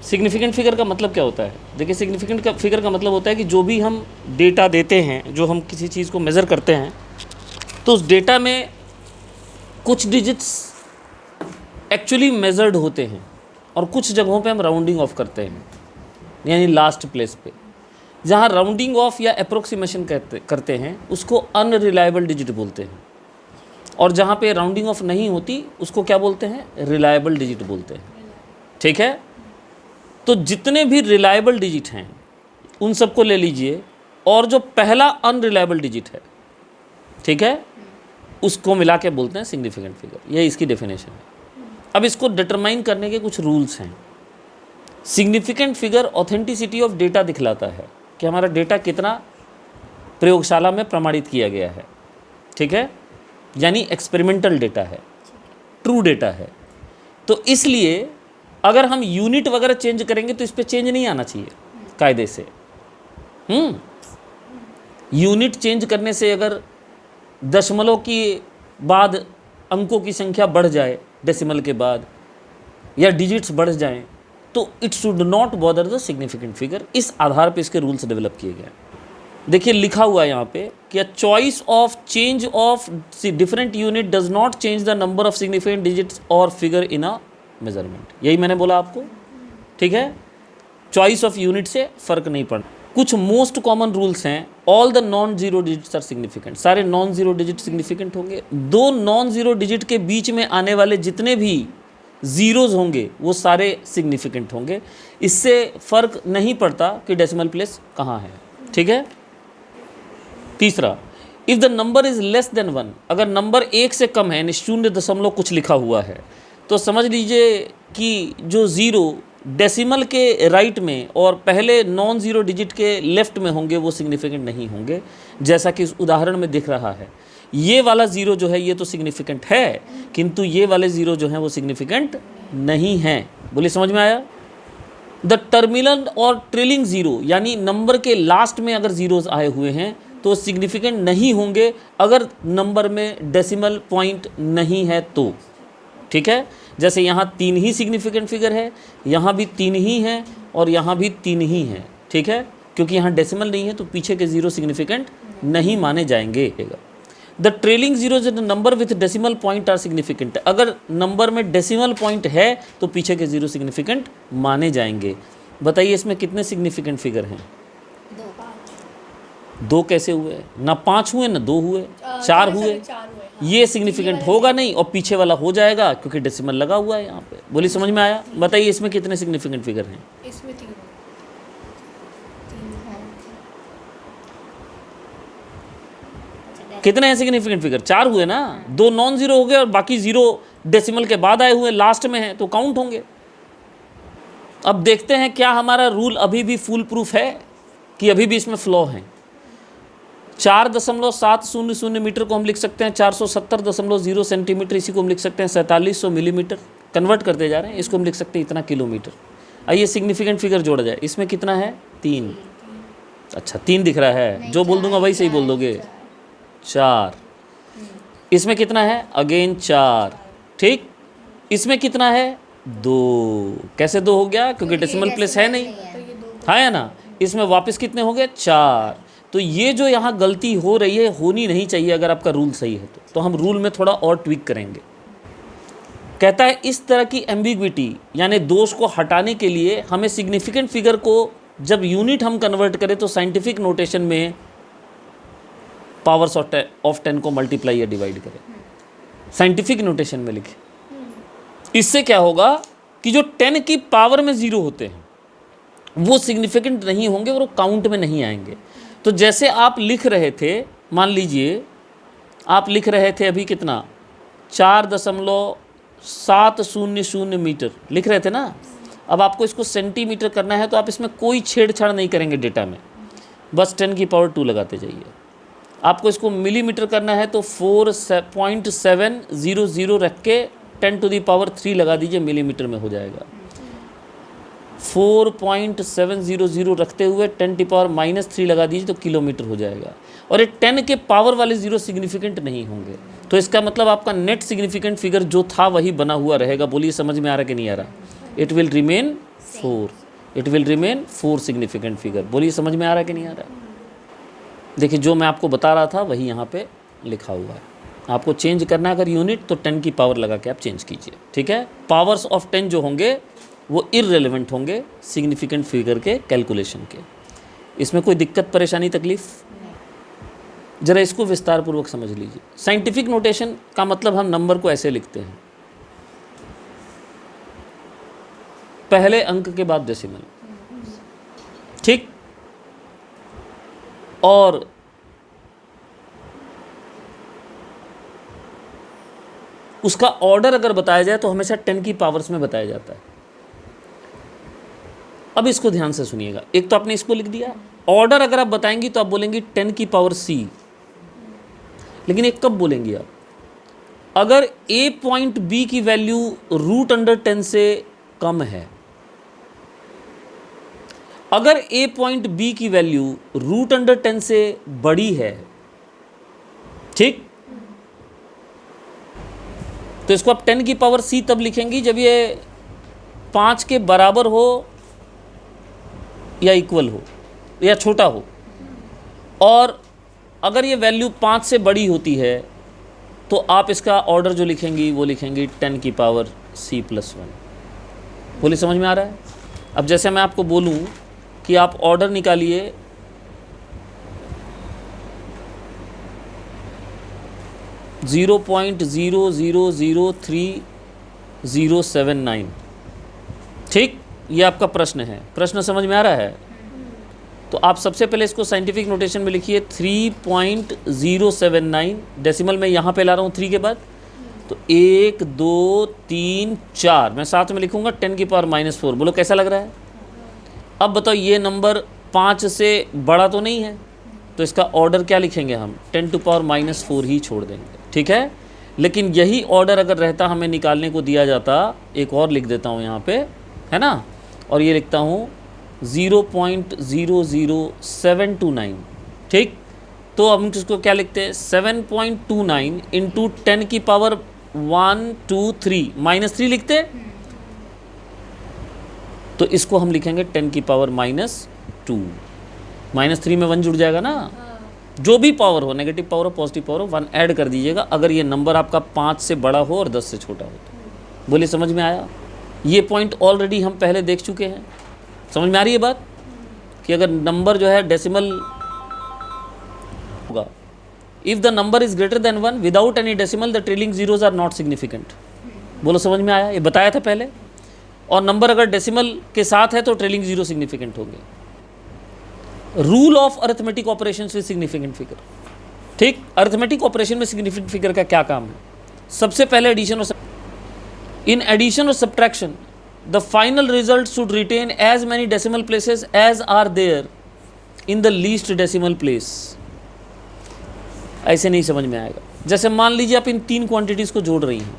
Significant figure का मतलब क्या होता है? देखिए, सिग्निफिकेंट का फिगर का मतलब होता है कि जो भी हम डेटा देते हैं, जो हम किसी चीज़ को मेज़र करते हैं, तो उस डेटा में कुछ डिजिट्स एक्चुअली मेजर्ड होते हैं और कुछ जगहों पे हम राउंडिंग ऑफ करते हैं, यानी लास्ट प्लेस पे जहाँ राउंडिंग ऑफ या अप्रोक्सीमेशन करते हैं उसको अनरिलायबल डिजिट बोलते हैं, और जहाँ पे राउंडिंग ऑफ नहीं होती उसको क्या बोलते हैं? रिलायबल डिजिट बोलते हैं। ठीक है, तो जितने भी रिलायबल डिजिट हैं उन सबको ले लीजिए, और जो पहला अनरिलायबल डिजिट है, ठीक है, उसको मिला के बोलते हैं सिग्निफिकेंट फिगर। ये इसकी डेफिनेशन है। अब इसको डिटरमाइन करने के कुछ रूल्स हैं। Significant figure authenticity of data दिखलाता है कि हमारा डेटा कितना प्रयोगशाला में प्रमाणित किया गया है, ठीक है, यानी एक्सपेरिमेंटल डेटा है, ट्रू डेटा है। तो इसलिए अगर हम यूनिट वगैरह चेंज करेंगे तो इस पर चेंज नहीं आना चाहिए कायदे से। यूनिट चेंज करने से अगर दशमलव के बाद अंकों की संख्या बढ़ जाए, डेसिमल के बाद, या डिजिट्स बढ़ जाएं, तो it should not bother the significant figure. इस आधार पे इसके रूल्स डेवलप किए गए हैं। देखिए लिखा हुआ है यहाँ पे कि choice of change of different unit does not change the number of significant digits और फिगर इन अ मेजरमेंट। यही मैंने बोला आपको, ठीक है। चॉइस ऑफ यूनिट से फर्क नहीं पड़ता। कुछ मोस्ट कॉमन रूल्स हैं। All the non zero digits are significant. सारे नॉन जीरो डिजिट सिग्निफिकेंट होंगे। दो नॉन जीरो डिजिट के बीच में आने वाले जितने भी जीरोज होंगे वो सारे सिग्निफिकेंट होंगे। इससे फर्क नहीं पड़ता कि डेसिमल प्लेस कहाँ है, ठीक है। तीसरा, if the number is less than 1, अगर नंबर 1 से कम है यानी 0 कुछ लिखा हुआ है, तो समझ लीजिए कि जो ज़ीरो डेसिमल के राइट में और पहले नॉन ज़ीरो डिजिट के लेफ्ट में होंगे वो सिग्निफिकेंट नहीं होंगे, जैसा कि इस उदाहरण में दिख रहा है। ये वाला ज़ीरो जो है ये तो सिग्निफिकेंट है, किंतु ये वाले ज़ीरो जो हैं वो सिग्निफिकेंट नहीं हैं। बोलिए, समझ में आया? द टर्मिनल और ट्रेलिंग ज़ीरो, यानी नंबर के लास्ट में अगर ज़ीरोज़ आए हुए हैं तो सिग्निफिकेंट नहीं होंगे अगर नंबर में डेसिमल पॉइंट नहीं है तो, ठीक है। जैसे यहाँ 3 ही सिग्निफिकेंट फिगर है, यहाँ भी 3 ही है और यहाँ भी 3 ही है, ठीक है। क्योंकि यहाँ डेसिमल नहीं है तो पीछे के ज़ीरो सिग्निफिकेंट नहीं माने जाएंगे। The trailing zero the number with decimal point are significant. अगर नंबर में डेसिमल पॉइंट है तो पीछे के ज़ीरो सिग्निफिकेंट माने जाएंगे। बताइए इसमें कितने सिग्निफिकेंट फिगर हैं? 2 कैसे हुए? ना 5 हुए ना 2 हुए, 4 हुए। ये सिग्निफिकेंट होगा नहीं और पीछे वाला हो जाएगा क्योंकि डेसिमल लगा हुआ है यहाँ पे। बोलिए, समझ में आया? बताइए इसमें कितने सिग्निफिकेंट फिगर हैं? इसमें 3 कितने हैं सिग्निफिकेंट फिगर? 4 हुए ना। 2 नॉन जीरो हो गए और बाकी ज़ीरो डेसिमल के बाद आए हुए लास्ट में हैं तो काउंट होंगे। अब देखते हैं क्या हमारा रूल अभी भी फुल प्रूफ है कि अभी भी इसमें फ्लॉ है। 4.700 मीटर को हम लिख सकते हैं 470.0 सेंटीमीटर, इसी को हम लिख सकते हैं 4700 मिलीमीटर। कन्वर्ट करते जा रहे हैं, इसको हम लिख सकते हैं इतना किलोमीटर। आइए सिग्निफिकेंट फिगर जोड़ा जाए। इसमें कितना है? 3। अच्छा 3 दिख रहा है, जो बोल दूंगा वही सही बोल दोगे। 4। इसमें कितना है? अगेन 4, ठीक। इसमें कितना है? 2। कैसे 2 हो गया? क्योंकि डेसिमल प्लेस है नहीं, है ना। इसमें वापस कितने हो गए? 4। तो ये जो यहाँ गलती हो रही है होनी नहीं चाहिए अगर आपका रूल सही है तो हम रूल में थोड़ा और ट्विक करेंगे। कहता है इस तरह की एम्बिग्विटी यानी दोष को हटाने के लिए हमें सिग्निफिकेंट फिगर को जब यूनिट हम कन्वर्ट करें तो साइंटिफिक नोटेशन में पावर्स ऑफ 10 को मल्टीप्लाई या डिवाइड करें, साइंटिफिक नोटेशन में लिखें। इससे क्या होगा कि जो 10 की पावर में 0 होते हैं वो सिग्निफिकेंट नहीं होंगे और वो काउंट में नहीं आएंगे। तो जैसे आप लिख रहे थे, मान लीजिए आप लिख रहे थे अभी कितना 4.700 मीटर लिख रहे थे ना। अब आपको इसको सेंटीमीटर करना है तो आप इसमें कोई छेड़छाड़ नहीं करेंगे डेटा में, बस 10 की पावर 2 लगाते जाइए। आपको इसको मिलीमीटर करना है तो 4.700 रख के 10 टू दी पावर 3 लगा दीजिए, मिलीमीटर में हो जाएगा। 4.700 रखते हुए 10 की पावर -3 लगा दीजिए तो किलोमीटर हो जाएगा। और ये 10 के पावर वाले ज़ीरो सिग्निफिकेंट नहीं होंगे। तो इसका मतलब आपका नेट सिग्निफिकेंट फिगर जो था वही बना हुआ रहेगा। बोलिए, समझ में आ रहा कि नहीं आ रहा? It will remain 4, it will remain 4 significant figure. बोलिए समझ में आ रहा है कि नहीं आ रहा है? देखिए जो मैं आपको बता रहा था वही यहाँ पे लिखा हुआ है। आपको चेंज करना है अगर यूनिट तो 10 की पावर लगा के आप चेंज कीजिए, ठीक है। पावर्स ऑफ 10 जो होंगे वो इररिलेवेंट होंगे सिग्निफिकेंट फिगर के कैलकुलेशन के। इसमें कोई दिक्कत परेशानी तकलीफ? जरा इसको विस्तार पूर्वक समझ लीजिए। साइंटिफिक नोटेशन का मतलब हम नंबर को ऐसे लिखते हैं, पहले अंक के बाद डेसिमल, ठीक। और उसका ऑर्डर अगर बताया जाए तो हमेशा 10 की पावर्स में बताया जाता है। अब इसको ध्यान से सुनिएगा। एक तो आपने इसको लिख दिया, ऑर्डर अगर आप बताएंगी तो आप बोलेंगी 10 की पावर c, लेकिन एक कब बोलेंगी आप? अगर a पॉइंट b की वैल्यू √10 से कम है। अगर a पॉइंट b की वैल्यू √10 से बड़ी है, ठीक, तो इसको आप 10 की पावर c तब लिखेंगी जब ये 5 के बराबर हो या इक्वल हो या छोटा हो। और अगर ये वैल्यू 5 से बड़ी होती है तो आप इसका ऑर्डर जो लिखेंगी वो लिखेंगी 10 की पावर c+1। बोलिए समझ में आ रहा है? अब जैसे मैं आपको बोलूं कि आप ऑर्डर निकालिए 0.000379, ठीक, ये आपका प्रश्न है। प्रश्न समझ में आ रहा है? तो आप सबसे पहले इसको साइंटिफिक नोटेशन में लिखिए 3.079, डेसिमल में यहाँ पे ला रहा हूँ 3 के बाद, तो 1 2 3 4 मैं साथ में लिखूँगा 10 की पावर -4। बोलो कैसा लग रहा है? अब बताओ ये नंबर 5 से बड़ा तो नहीं है, तो इसका ऑर्डर क्या लिखेंगे हम? 10 टू पावर -4 ही छोड़ देंगे, ठीक है। लेकिन यही ऑर्डर अगर रहता हमें निकालने को दिया जाता, एक और लिख देता हूँ यहाँ पे, है ना, और ये लिखता हूँ 0.00729, ठीक। तो हम इसको क्या लिखते हैं? 7.29 इंटू 10 की पावर 1 2 3 -3 लिखते। तो इसको हम लिखेंगे 10 की पावर -2। -3 में 1 जुड़ जाएगा ना। जो भी पावर हो, नेगेटिव पावर हो पॉजिटिव पावर हो, 1 ऐड कर दीजिएगा अगर ये नंबर आपका 5 से बड़ा हो और 10 से छोटा हो तो। बोलिए समझ में आया? ये पॉइंट ऑलरेडी हम पहले देख चुके हैं। समझ में आ रही है बात कि अगर नंबर जो है डेसिमल होगा, if the number is greater than 1 without any decimal the trailing zeros are not significant. बोलो समझ में आया? ये बताया था पहले। और नंबर अगर डेसिमल के साथ है तो ट्रेलिंग जीरो सिग्निफिकेंट होंगे। Rule of arithmetic operation with significant figure, ठीक। अरिथमेटिक ऑपरेशन में सिग्निफिकेंट फिगर का क्या काम है? सबसे पहले एडिशन और इन एडिशन और subtraction the final result should retain as many decimal places as are there in the least decimal place. ऐसे नहीं समझ में आएगा। जैसे मान लीजिए आप इन 3 क्वांटिटीज को जोड़ रही हैं,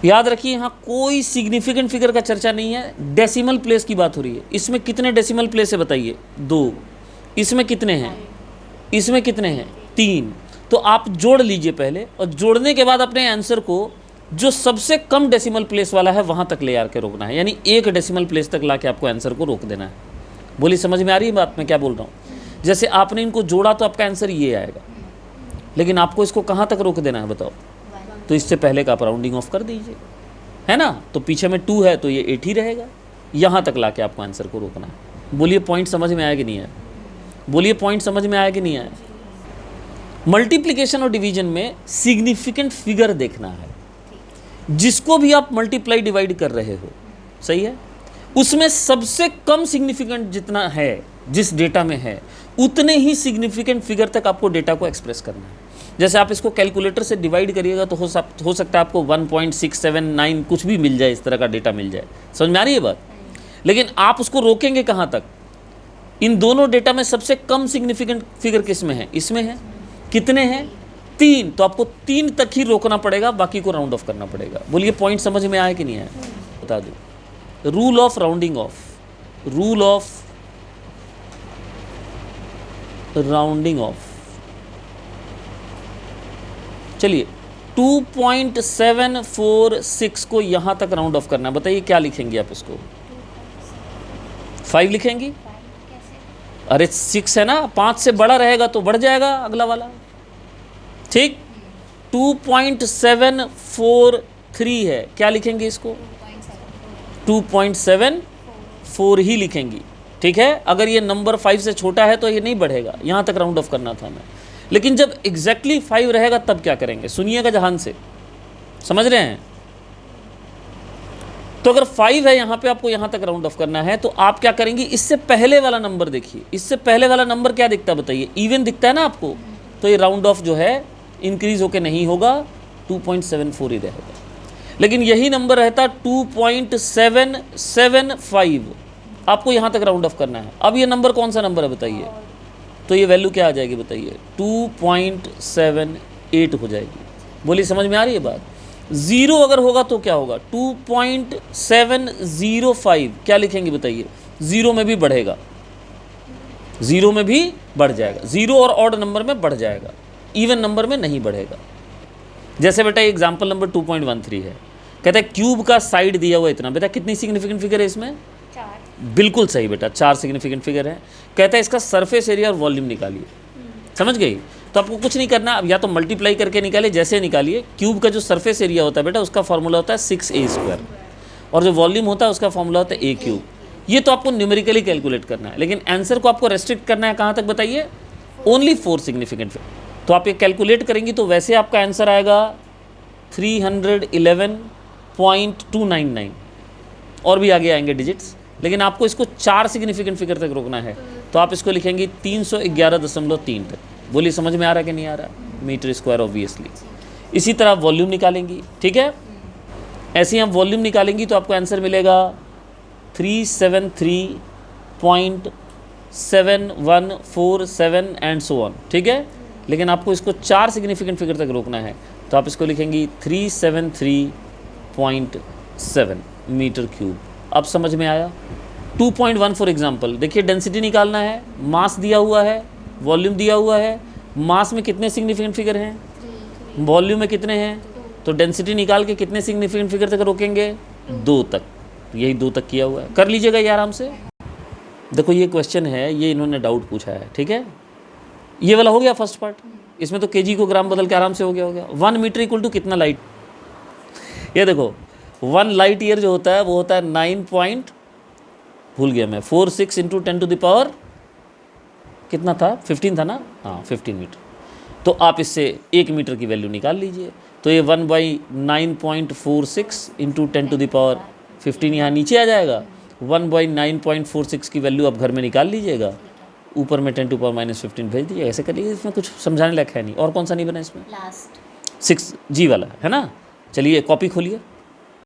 याद रखिए यहाँ कोई सिग्निफिकेंट फिगर का चर्चा नहीं है, डेसिमल प्लेस की बात हो रही है। इसमें कितने डेसिमल प्लेस है बताइए? 2। इसमें कितने हैं? इसमें कितने हैं? 3। तो आप जोड़ लीजिए पहले, और जोड़ने के बाद अपने आंसर को जो सबसे कम डेसिमल प्लेस वाला है वहाँ तक ले आके रोकना है, यानी 1 डेसिमल प्लेस तक ला के आपको आंसर को रोक देना है। बोलिए समझ में आ रही है बात मैं क्या बोल रहा हूँ? जैसे आपने इनको जोड़ा तो आपका आंसर ये आएगा, लेकिन आपको इसको कहाँ तक रोक देना है बताओ? तो इससे पहले का आप राउंडिंग ऑफ कर दीजिए, है ना। तो पीछे में 2 है तो ये 8 ही रहेगा। यहाँ तक लाके आपको आंसर को रोकना है। बोलिए पॉइंट समझ में आया कि नहीं आया? बोलिए पॉइंट समझ में आया कि नहीं आया? मल्टीप्लिकेशन और डिवीजन में सिग्निफिकेंट फिगर देखना है। जिसको भी आप मल्टीप्लाई डिवाइड कर रहे हो, सही है, उसमें सबसे कम सिग्निफिकेंट जितना है जिस डेटा में है उतने ही सिग्निफिकेंट फिगर तक आपको डेटा को एक्सप्रेस करना है। जैसे आप इसको कैलकुलेटर से डिवाइड करिएगा तो हो सकता है आपको 1.679 कुछ भी मिल जाए, इस तरह का डेटा मिल जाए। समझ में आ रही है बात? लेकिन आप उसको रोकेंगे कहाँ तक? इन दोनों डेटा में सबसे कम सिग्निफिकेंट फिगर किस में है? इसमें है। कितने हैं? 3। तो आपको 3 तक ही रोकना पड़ेगा, बाकी को राउंड ऑफ करना पड़ेगा। बोलिए पॉइंट समझ में आया कि नहीं आया? बता दो। Rule of rounding off, rule of rounding off. चलिए 2.746 को यहाँ तक राउंड ऑफ करना है। बताइए क्या लिखेंगे आप इसको? 5 लिखेंगी? कैसे? अरे 6 है ना, 5 से बड़ा रहेगा तो बढ़ जाएगा अगला वाला, ठीक। 2.743 है, क्या लिखेंगे इसको? 2.74 ही लिखेंगी, ठीक है। अगर ये नंबर 5 से छोटा है तो ये नहीं बढ़ेगा, यहाँ तक राउंड ऑफ करना था हमें। लेकिन जब एग्जैक्टली 5 रहेगा तब क्या करेंगे, सुनिएगा ध्यान से, समझ रहे हैं। तो अगर 5 है यहाँ पे, आपको यहाँ तक राउंड ऑफ करना है, तो आप क्या करेंगी, इससे पहले वाला नंबर देखिए, इससे पहले वाला नंबर क्या दिखता है बताइए, इवन दिखता है ना आपको, तो ये राउंड ऑफ जो है इंक्रीज होके नहीं होगा, 2.74 ही रहेगा। लेकिन यही नंबर रहता 2.775, आपको यहाँ तक राउंड ऑफ करना है। अब ये नंबर कौन सा नंबर है बताइए, तो ये वैल्यू क्या आ जाएगी बताइए, 2.78 हो जाएगी। बोलिए समझ में आ रही है बात। 0 अगर होगा तो क्या होगा, 2.705, क्या लिखेंगे बताइए, 0 में भी बढ़ेगा, 0 में भी बढ़ जाएगा, 0 और ऑड नंबर में बढ़ जाएगा, इवन नंबर में नहीं बढ़ेगा। जैसे बेटा एग्जाम्पल नंबर 2.13 है, कहता है क्यूब का साइड दिया हुआ इतना, बेटा कितनी सिग्निफिकेंट फिगर है इसमें? 4। बिल्कुल सही बेटा, 4 सिग्निफिकेंट फिगर है। कहता है इसका सरफेस एरिया और वॉल्यूम निकालिए, समझ गई। तो आपको कुछ नहीं करना, अब या तो मल्टीप्लाई करके निकालिए, जैसे निकालिए। क्यूब का जो सरफेस एरिया होता है बेटा, उसका फॉर्मूला होता है 6a², और जो वॉल्यूम होता है उसका फॉर्मूला होता है a³। ये तो आपको न्यूमेरिकली कैलकुलेट करना है, लेकिन आंसर को आपको रेस्ट्रिक्ट करना है कहाँ तक बताइए, ओनली 4 सिग्निफिकेंट फिगर। तो आप ये कैलकुलेट करेंगी तो वैसे आपका आंसर आएगा 311.299, और भी आगे आएंगे डिजिट्स, लेकिन आपको इसको 4 सिग्निफिकेंट फिगर तक रोकना है, तो आप इसको लिखेंगी 311.3 तक। बोलिए समझ में आ रहा है कि नहीं आ रहा, मीटर स्क्वायर ऑब्वियसली। इसी तरह वॉल्यूम निकालेंगी, ठीक है। ऐसे ही हम वॉल्यूम निकालेंगी तो आपको आंसर मिलेगा 373.7147 एंड सो ऑन, ठीक है। लेकिन आपको इसको 4 सिग्निफिकेंट फिगर तक रोकना है, तो आप इसको लिखेंगी 373.7 मीटर क्यूब। अब समझ में आया। 2.1 फॉर एग्जाम्पल, देखिए डेंसिटी निकालना है, मास दिया हुआ है, वॉल्यूम दिया हुआ है। मास में कितने सिग्निफिकेंट फिगर हैं, वॉल्यूम में कितने हैं, तो डेंसिटी निकाल के कितने सिग्निफिकेंट फिगर तक रोकेंगे, 2 तक। यही 2 तक किया हुआ है, कर लीजिएगा ये आराम से। देखो ये क्वेश्चन है, ये इन्होंने डाउट पूछा है, ठीक है। ये वाला हो गया फर्स्ट पार्ट, इसमें तो केजी को ग्राम बदल के आराम से हो गया। 1 मीटर इक्वल टू कितना लाइट, ये देखो 1 लाइट ईयर जो होता है वो होता है 46 इंटू 10 टू द पावर कितना था, 15 था ना, हाँ 15 मीटर। तो आप इससे 1 मीटर की वैल्यू निकाल लीजिए, तो ये 1/9.46 इंटू 10 टू द पावर 15 यहाँ नीचे आ जाएगा। 1/9.46 की वैल्यू आप घर में निकाल लीजिएगा, ऊपर में 10 टू पावर -15 भेज दीजिए। ऐसे कर लीजिए, इसमें कुछ समझाने लायक है नहीं। और कौन सा नहीं बना इसमें, लास्ट 6G वाला है ना। चलिए कॉपी खोलिए।